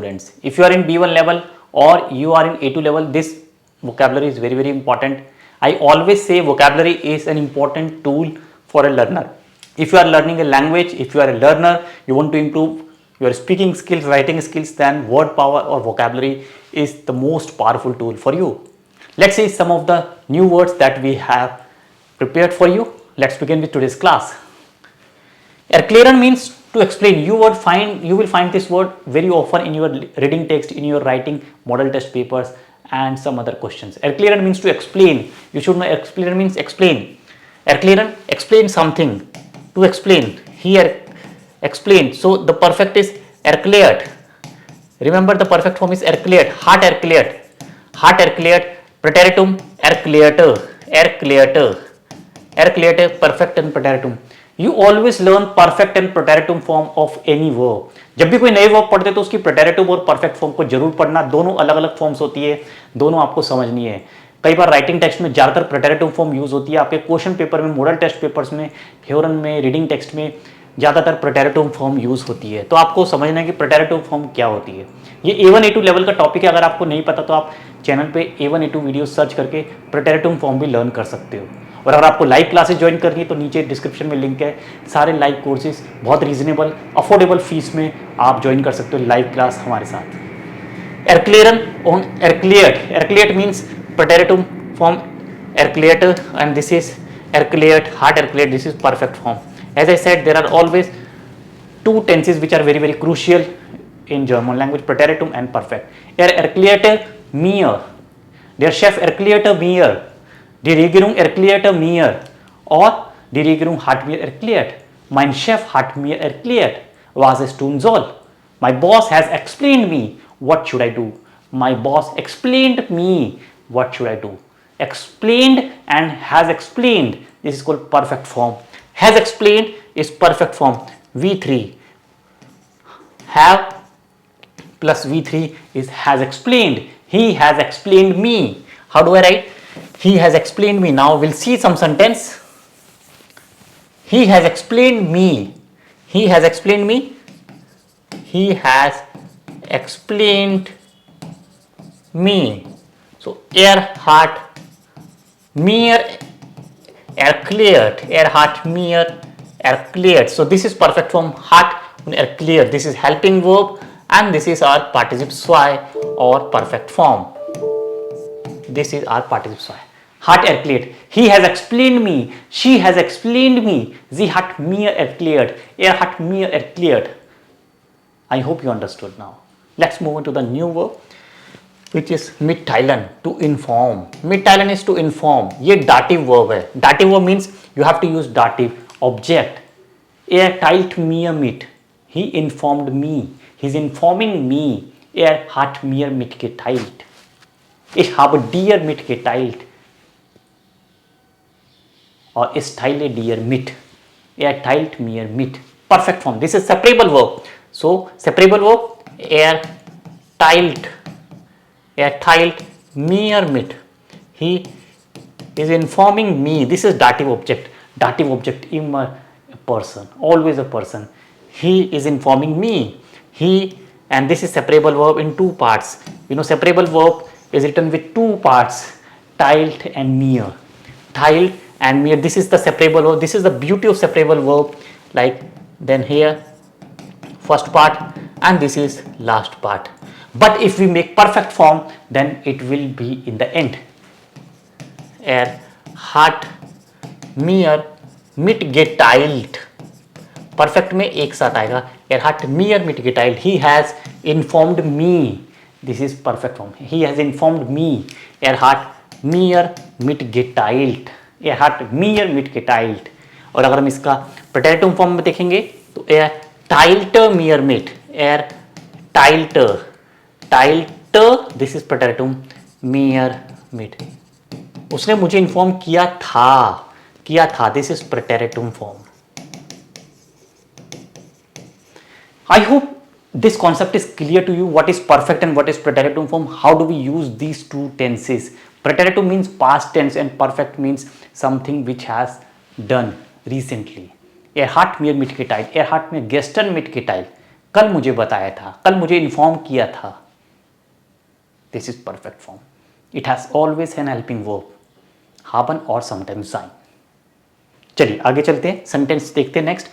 Students, if you are in B1 level or you are in A2 level, this vocabulary is very important. I always say vocabulary is an important tool for a learner. If you are learning a language, if you are a learner, you want to improve your speaking skills, writing skills, then word power or vocabulary is the most powerful tool for you. Let's see some of the new words that we have prepared for you. Let's begin with today's class. Erklären means to explain. You will find this word very often in your reading text, in your writing model test papers and some other questions. Erklären means to explain. You should know erklären means explain. Erklären, explain something. To explain. Here, explain. So the perfect is erklärt. Remember the perfect form is erklärt. Hat erklärt. Hat erklärt. Präteritum erklärte. Erklärte. Erklärte, perfect and präteritum. You always learn perfect and preteritum form of any verb. जब भी कोई नए verb पढ़ते तो उसकी preteritum और perfect form को जरूर पढ़ना. दोनों अलग अलग फॉर्म्स होती है, दोनों आपको समझनी है. कई बार राइटिंग टेक्स्ट में ज़्यादातर preteritum फॉर्म यूज होती है. आपके क्वेश्चन पेपर में, मॉडल टेस्ट पेपर्स में, थ्योरम में, रीडिंग टेक्स्ट में ज़्यादातर preteritum फॉर्म यूज होती है. तो आपको समझना है कि preteritum फॉर्म क्या होती है. ये A1 A2 लेवल का टॉपिक है. अगर आपको नहीं पता तो आप चैनल पे A1 A2 वीडियो सर्च करके preteritum फॉर्म भी लर्न कर सकते हो. और अगर आपको लाइव क्लासेस ज्वाइन करनी है तो नीचे डिस्क्रिप्शन में लिंक है. सारे लाइव कोर्सेज बहुत रीजनेबल अफोर्डेबल फीस में आप ज्वाइन कर सकते हो लाइव क्लास हमारे साथ. Erklären on erklärt. Erklärt means preteritum form erklärt and this is erklärt, hart erklärt. This is perfect form. As I said, there are always two tenses which are very crucial in German language, preteritum and perfect. Erklärte mir. Der Chef erklärte mir. Die Regierung erklärte mir or die Regierung hat mir erklärt. Mein Chef hat mir erklärt, was ich tun soll. My boss has explained me. What should I do? My boss explained me. What should I do? Explained and has explained. This is called perfect form. Has explained is perfect form. V3. Have plus V3 is has explained. He has explained me. How do I write? He has explained me. Now we'll see some sentence. He has explained me. He has explained me. He has explained me. So hat mir erklärt. Hat mir erklärt. So this is perfect form. Hat und erklärt. This is helping verb and this is our participle zwei or perfect form. This is our participle zwei. Hat erklärt. He has explained me. She has explained me. Sie hat mir erklärt. Hat mir erklärt. I hope you understood now. Let's move on to the new verb, which is mitteilen, to inform. Mitteilen is to inform. ये dative verb है. Dative verb means you have to use dative object. Teilt mir mit. He informed me. He's informing me. Hat mir mitgeteilt. Ich habe dir mitgeteilt. Or ich teile dir mit. Teilt mir mit. Perfect form. This is separable verb. So separable verb. Teilt. Teilt mir mit. He is informing me. This is dative object. Dative object immer a person. Always a person. He is informing me. He, and this is separable verb in two parts. You know, separable verb is written with two parts. Teilt and mir. Teilt and mir. This is the separable verb. This is the beauty of separable verb. Like then here first part and this is last part. But if we make perfect form, then it will be in the end. Hat mir mitgeteilt. Perfect में एक साथ आएगा. Hat mir mitgeteilt. He has informed me. This is perfect form. He has informed me. Hat mir mitgeteilt. Hat mir mitgeteilt. और अगर हम इसका preteritum form में देखेंगे तो teilte mir mit. Teilte. Teilte. This is preteritum. Mir mit. उसने मुझे inform किया था. This is preteritum form. I hope this concept is clear to you. What is perfect and what is preteritum form? How do we use these two tenses? Preteritum means past tense and perfect means something which has done recently. Hat mir mitgeteilt. Hat mir gestern mitgeteilt. कल मुझे बताया था, कल मुझे inform किया था। This is perfect form. It has always an helping verb, हाबन और समटाइम्स साइन। चलिए आगे चलते हैं, सेंटेंस देखते हैं नेक्स्ट।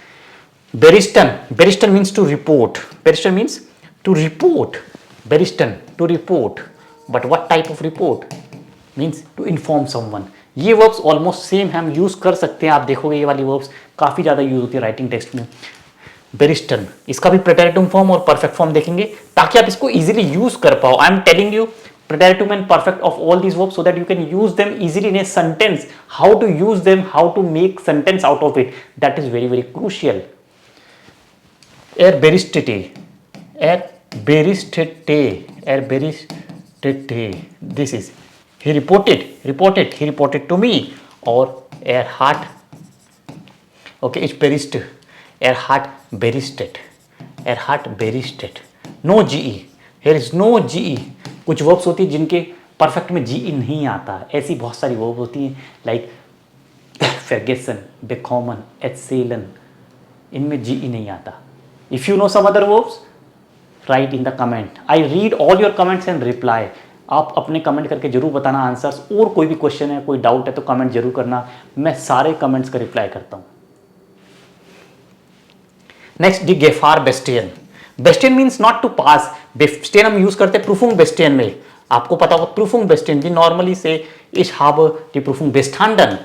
बेरिस्टन, बेरिस्टन मीन्स टू रिपोर्ट, बेरिस्टन मीन्स टू रिपोर्ट, बेरिस्टन to report, but what type of report, means to inform someone. ये वर्ब्स ऑलमोस्ट सेम हम यूज कर सकते हैं, आप देखोगे ये वाली वर्ब्स काफी ज्यादा यूज होती है राइटिंग टेक्स्ट में। बेरिस्टन, इसका भी प्रेटेरिटुम फॉर्म और परफेक्ट फॉर्म देखेंगे ताकि आप इसको इजीली यूज कर पाओ। I am telling you preteritum and perfect of all these verbs so that you can use them easily in a sentence. How to use them, how to make sentence out of it, that is very crucial. Er beristete, er beristete, er beristete, this is he reported to me, or er hat, okay, it's berist, er hat beristet, er hat beristet, no ge, here is no ge. कुछ verbs होती है जिनके perfect में जी नहीं आता, ऐसी बहुत सारी वर्ब होती हैं लाइक फेर्गेसन, बेकॉमन, एचसेलन, इनमें जी नहीं आता। If you know some other verbs right in the comment, I read all your comments and reply. आप अपने कमेंट करके जरूर बताना आंसर्स, और कोई भी क्वेश्चन है, कोई डाउट है तो कमेंट जरूर करना, मैं सारे कमेंट्स का रिप्लाई करता हूं। नेक्स्ट, दी गेफार बेस्टियन। बेस्टियन मीन्स नॉट टू पास, बेस्टियन हम यूज करते हैं प्रूफुंग बेस्टियन में, आपको पता होगा प्रूफुंग बेस्टियन, we normally say ich habe die Prüfung bestanden,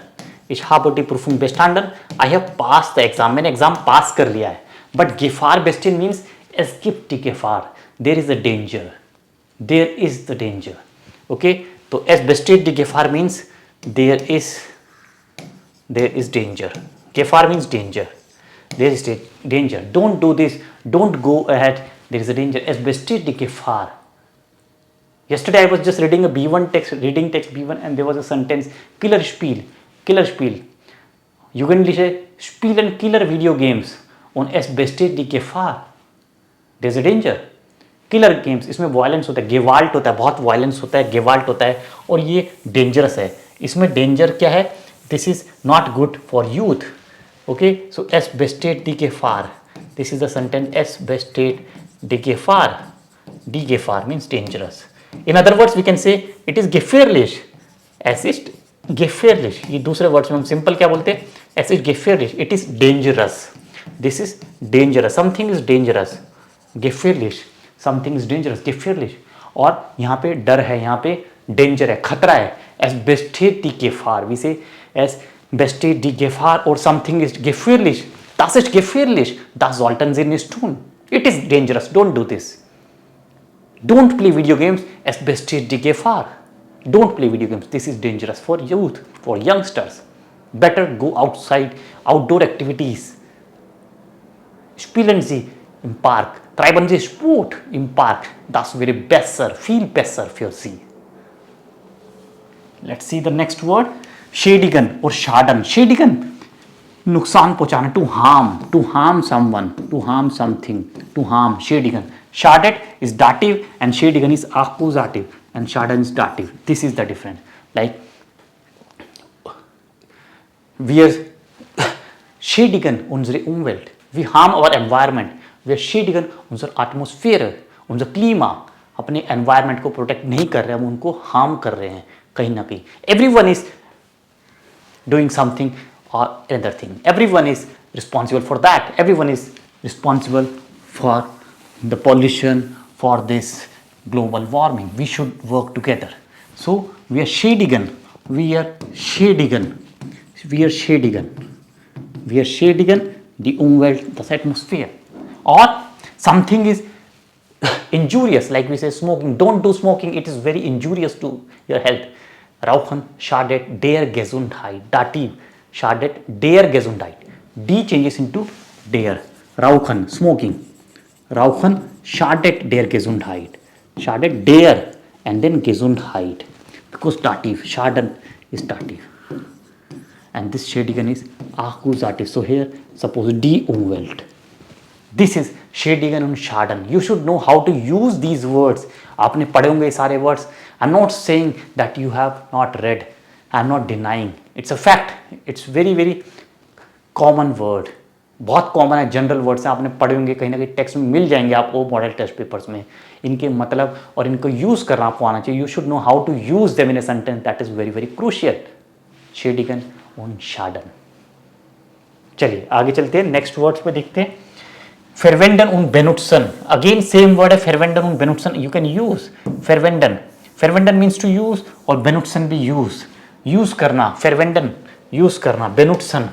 ich habe die Prüfung bestanden, I have passed the exam, मैंने एग्जाम पास कर लिया है। बट गेफार बेस्टियन means es gibt die Gefahr, there is a danger, there is the danger, okay, तो es besteht die Gefahr means there is danger, Gefahr means danger, there is danger, don't do this, don't go ahead, there is a danger, es besteht die Gefahr. Yesterday I was just reading a B1 text, reading text B1, and there was a sentence, killer Spiel, Jugendliche spielen killer video games und es besteht die Gefahr, there is a danger. Killer games, इसमें violence होता है, गेवाल्ट होता है, बहुत violence होता है, गेवाल्ट होता है, और ये डेंजरस है। इसमें डेंजर क्या है, this is not good for youth, okay, so एस बेस्टेड डी गेफार, दिस इज द सेंटेंस, एस बेस्टेड डी गेफार, डी गेफार means dangerous. In other words we can say it is गेफेयरलिश, एसिस्ट गेफेयरलिश, ये दूसरे वर्ड्स में हम सिंपल क्या बोलते हैं, एसिस्ट गेफेयरलिश, it is dangerous, this is dangerous, something is dangerous, गेफेयरलिश, समथिंग इज डेंजरस, गेफेयरलिश। और यहाँ पे डर है, यहाँ पे डेंजर है, खतरा है, एस बेस्टेड डी गेफार, वी से एस बेस्टेड डी गेफार, और समथिंग इज गेफेयरलिश, das ist gefährlich, das sollten Sie nicht tun, it is dangerous, don't do this, don't play video games, es besteht die Gefahr, don't play video games, this is dangerous for youth, for youngsters, better go outside, outdoor activities, spielen Sie im Park, treiben Sie Sport im Park, das wäre besser, viel besser für Sie. Let's see the next word, schädigen or schaden. Schädigen, नुकसान पहुंचाना, to harm someone, to harm something, to harm, schädigen. Schadet is dative and schädigen is accusative and schaden is dative. This is the difference. Like wir schädigen unsere Umwelt, we harm our environment, we schädigen unsere Atmosphäre, unser Klima, अपने environment को protect नहीं कर रहे हैं, हम उनको harm कर रहे हैं कहीं ना कहीं। Everyone is doing something or another thing, everyone is responsible for that, everyone is responsible for the pollution, for this global warming, we should work together. So we are schädigen die Umwelt, das Atmosphere, or something is injurious, like we say smoking, don't do smoking, it is very injurious to your health. Rauchen schadet der Gesundheit, dativ, schadet der Gesundheit, D changes into der, Rauchen, smoking, Rauchen schadet der Gesundheit, schadet der and then Gesundheit, because dative, schaden is dative and this schädigen is accusative, so here suppose die Umwelt, this is schädigen und schaden. You should know how to use these words, आपने पढ़े होंगे ये सारे words. I'm not saying that you have not read, I'm not denying, it's a fact, it's very common word, बहुत common है, general words हैं, आपने पढ़े होंगे, कहीं ना कहीं टेक्स्ट में मिल जाएंगे आपको मॉडल टेस्ट पेपर्स में। इनके मतलब और इनको यूज़ करना आपको आना चाहिए। You should know how to use them in a sentence, that is very very crucial. शेडिगन und Schaden। चलिए आगे चलते हैं, नेक्स्ट वर्ड्स पे देखते हैं। फेरवेंडन und benutzen, again same word है, फेरवेंडन und benutzen, you can use फेरवेंडन। फेरवेंडन मीन्स टू यूज और बेनुट्सन भी यूज करना। फेरवेंडन यूज करना, बेनुट्सन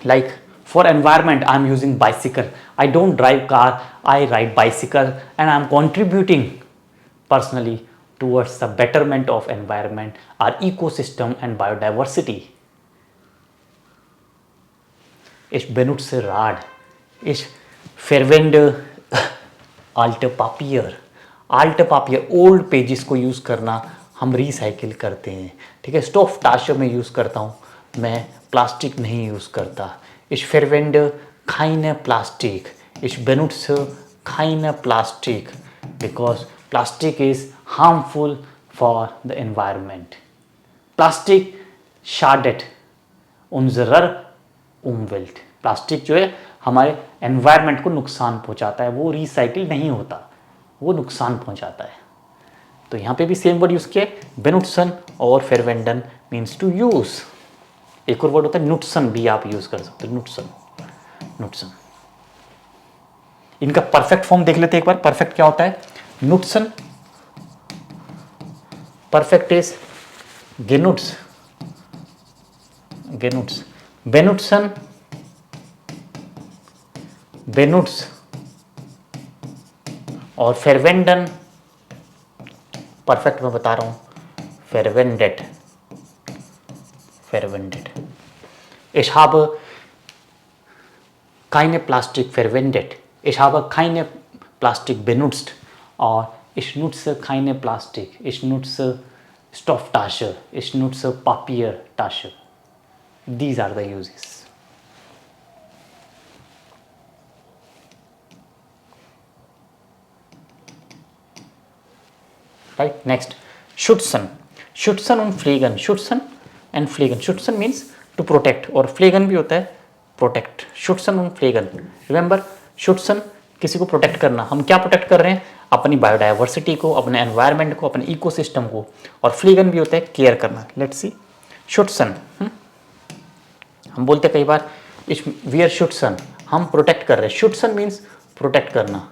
like for environment I am using bicycle, I don't drive car, I ride bicycle and I am contributing personally towards the betterment of environment, our ecosystem and biodiversity. Ich benutze Rad, ich verwende alte Papier, old pages को use करना हम recycle करते हैं, ठीक है। Stuff टाशर में use करता हूँ, मैं प्लास्टिक नहीं यूज़ करता। Ich verwende keine Plastik, ich benutze keine Plastik because plastic is harmful for the environment. Plastik schadet unserer Umwelt. Plastic जो है हमारे एनवायरनमेंट को नुकसान पहुंचाता है, वो रिसाइकिल नहीं होता, वो नुकसान पहुंचाता है। तो यहाँ पे भी सेम वर्ड यूज़ किया, बेनुट्सन और फेरवेंडन मीन्स टू यूज़। एक और वर्ड होता है नुट्सन, भी आप यूज़ कर सकते हो, नुट्सन। इनका परफेक्ट फॉर्म देख लेते हैं एक बार। परफेक्ट क्या होता है? नुट्सन, परफेक्ट इज गेनुट्स, बेनुट्सन, बेनुट्स और फेरवेंडन, परफेक्ट मैं बता रहा हूं, फेरवेंडेट। Ich habe keine Plastik verwendet, ich habe keine Plastik benutzt, or ich nutze keine Plastik, ich nutze Stofftasche, ich nutze Papiertasche. These are the uses. Right, next, schützen und pflegen, schützen and pflegen. Schützen means to protect और pflegen भी होता है protect. schützen und pflegen, remember, schützen किसी को protect करना। हम क्या protect कर रहे हैं? अपनी बायोडाइवर्सिटी को, अपने एनवायरनमेंट को, अपने इकोसिस्टम को। और फ्लीगन भी होता है केयर करना। लेट्स सी, schützen, हम बोलते कई बार वी आर schützen, हम प्रोटेक्ट कर रहे हैं। schützen मीन्स प्रोटेक्ट करना,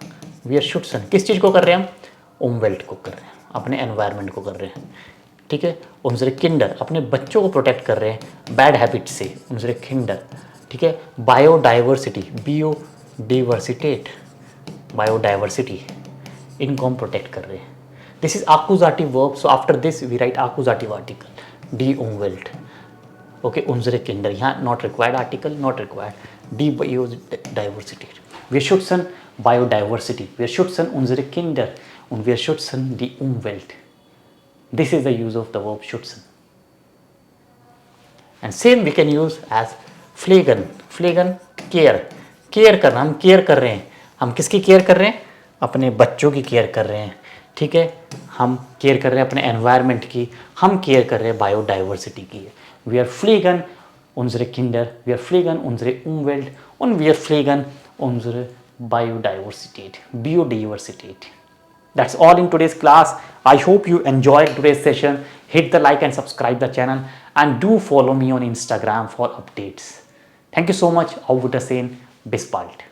वी आर schützen किस चीज़ को कर रहे हैं? हम umwelt को कर रहे हैं, अपने एनवायरनमेंट को कर रहे हैं, ठीक है। उनसे किंडर, अपने बच्चों को प्रोटेक्ट कर रहे हैं बैड हैबिट से, उनसे किंडर, ठीक है। बायोडाइवर्सिटी, बायोडाइवर्सिटी, इनको हम प्रोटेक्ट कर रहे हैं। दिस इज आकुजाटिव verb, so after this we write आकुजाटिव आर्टिकल, डी umwelt, ओके। उनसे किंडर, यहाँ not required article, not required, डी biodiversity, wir schützen Biodiversity, wir schützen unsere Kinder und wir schützen die Umwelt. This is the use of the verb schützen. And same we can use as pflegen, care करना, हम care कर रहे हैं। हम किसकी care कर रहे हैं? अपने बच्चों की केयर कर रहे हैं, ठीक है। हम केयर कर रहे हैं अपने एनवायरनमेंट की, हम केयर कर रहे हैं बायोडाइवर्सिटी की। We are pflegen unsere Kinder, wir pflegen unsere Umwelt und wir pflegen unsere Biodiversität. That's all in today's class. I hope you enjoyed today's session. Hit the like and subscribe the channel and do follow me on Instagram for updates. Thank you so much. Auf Wiedersehen. Bis bald.